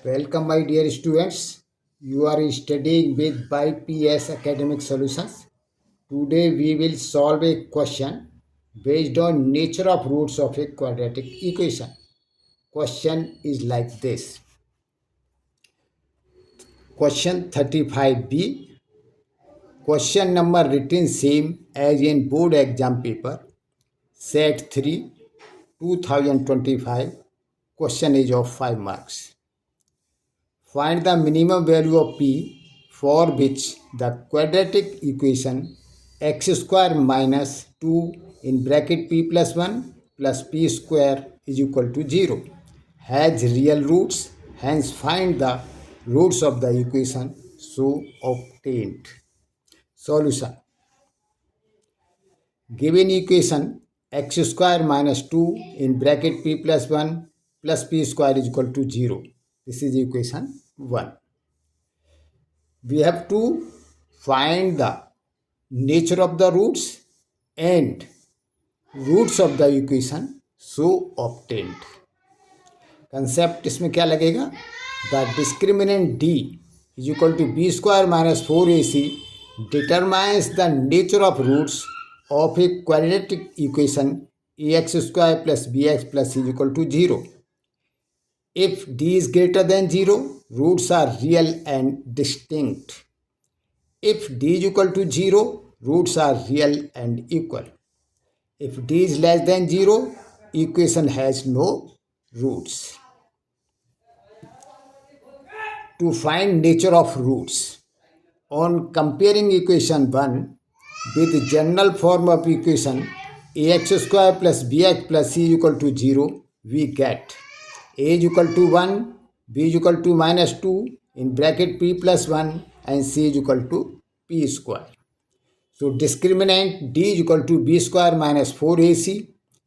Welcome, my dear students. You are studying with ByPS Academic Solutions. Today we will solve a question based on nature of roots of a quadratic equation. Question is like this. Question 35B. Question number written same as in board exam paper. Set 3, 2025. Question is of 5 marks. Find the minimum value of p for which the quadratic equation x square minus 2 in bracket p plus 1 plus p square is equal to 0 has real roots. Hence find the roots of the equation so obtained. Solution. Given equation x square minus 2 in bracket p plus 1 plus p square is equal to 0. This is equation 1. We have to find the nature of the roots and roots of the equation so obtained. Concept इसमें क्या लगेगा? The discriminant D is equal to B square minus 4ac determines the nature of roots of a quadratic equation ax square plus bx plus is equal to 0. If d is greater than 0, roots are real and distinct. If d is equal to 0, roots are real and equal. If d is less than 0, equation has no roots. To find nature of roots, on comparing equation 1 with the general form of equation ax square plus bx plus c is equal to 0, we get a is equal to 1, b is equal to minus 2 in bracket p plus 1 and c is equal to p square. So discriminant d is equal to b square minus 4ac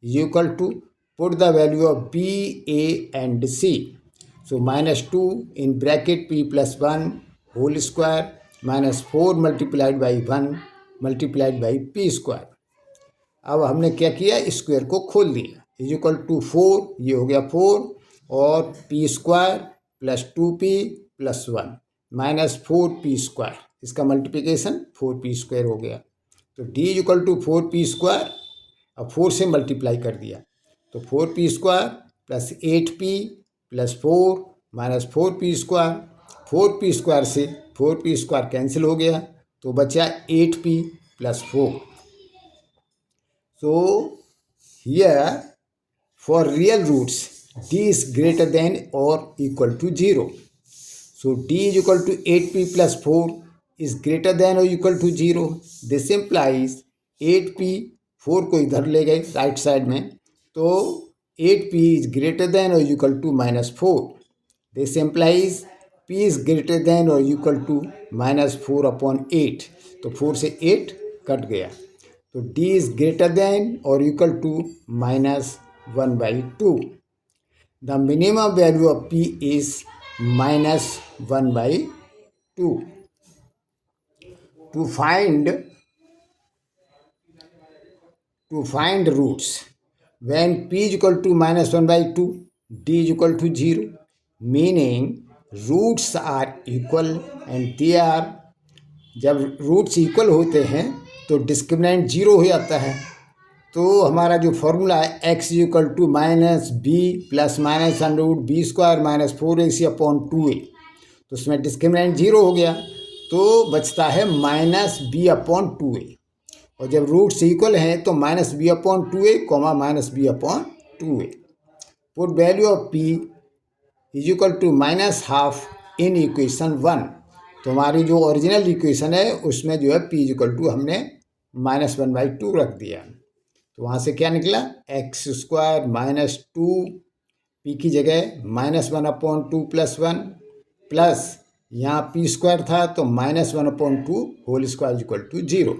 is equal to, put the value of b, a and c. So minus 2 in bracket p plus 1 whole square minus 4 multiplied by 1 multiplied by p square. अब हमने क्या किया, square को खोल दिया. Is equal to 4, ये हो गया 4 और P square plus 2p plus 1 minus 4p square, इसका मल्टीप्लिकेशन 4p स्क्वायर हो गया. तो d is equal to 4p square, अब 4 से मल्टीप्लाई कर दिया तो 4p square plus 8p plus 4 minus 4p square. 4p square से 4p स्क्वायर कैंसिल हो गया तो बचा 8p plus 4. So here for real roots d is greater than or equal to 0. So d is equal to 8p plus 4 is greater than or equal to 0. This implies 8p, 4 को इधर ले गए right side में, तो 8p is greater than or equal to minus 4. This implies p is greater than or equal to minus 4 upon 8. तो 4 से 8 cut गया तो d is greater than or equal to minus 1 by 2. The minimum value of p is minus 1 by 2. To find roots, when p is equal to minus 1 by 2, d is equal to 0, meaning roots are equal and they are, जब roots equal होते हैं तो discriminant 0 हो जाता है. तो हमारा जो फॉर्मूला है x is equal to minus B plus minus under root B square minus 4ac upon 2a, तो उसमें डिस्क्रिमिनेंट 0 हो गया तो बचता है माइनस बी अपॉन 2a. और जब रूट्स इक्वल हैं तो minus B upon 2a comma minus B upon 2a. Put value of p is equal to minus half in equation 1. तो हमारी जो ओरिजिनल इक्वेशन है उसमें जो है p इज इक्वल टू हमने माइनस 1 बाई 2 रख दिया. तो वहाँ से क्या निकला, एक्स स्क्वायर माइनस 2 p की जगह माइनस 1 अपॉन 2 प्लस 1 प्लस यहाँ p स्क्वायर था तो minus 1 upon 2 whole square equal to 0.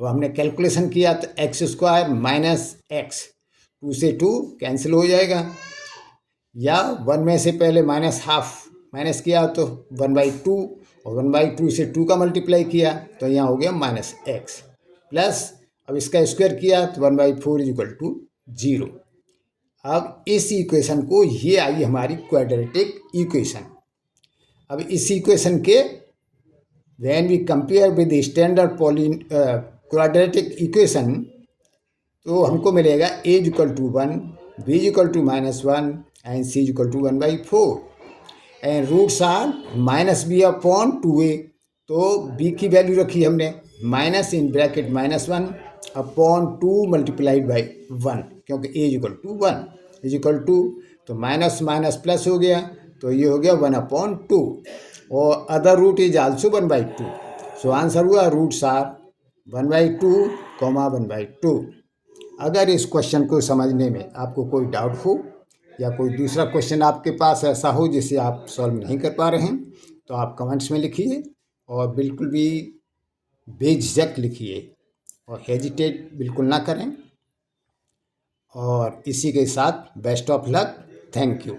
अब हमने कैलकुलेशन किया तो एक्स स्क्वायर माइनस एक्स, 2 से 2 कैंसिल हो जाएगा, या 1 में से पहले माइनस हाफ माइनस किया तो 1 बाई 2 और 1 बाई 2 से 2 का मल्टीप्लाई किया तो यहाँ हो गया माइनस एक्स प्लस, अब इसका स्क्वायर किया तो 1 बाई 4 इज इक्वल टू 0. अब इस इक्वेशन को, ये आई हमारी क्वाड्रेटिक इक्वेशन। अब इस इक्वेशन के when we compare with standard quadratic equation, तो हमको मिलेगा a equal to 1, b equal to -1 and c equal to 1/4 and roots are -b/2a। तो b की वैल्यू रखी हमने minus in bracket -1/2 multiplied by 1, क्योंकि a equal to 1 is equal to, तो minus minus plus हो गया, तो ये हो गया 1/2 और other root is also 1/2। So answer हुआ रूट्स आर 1/2, 1/2। अगर इस क्वेश्चन को समझने में आपको कोई डाउट हो या कोई दूसरा क्वेश्चन आपके पास ऐसा हो जिसे आप सॉल्व नहीं कर पा रहे हैं, तो आप कमेंट्स में लिखिए और बिल्कुल भी बेझिझक लिखिए और हेजिटेट बिल्कुल ना करें। और इसी के साथ best of luck, thank you.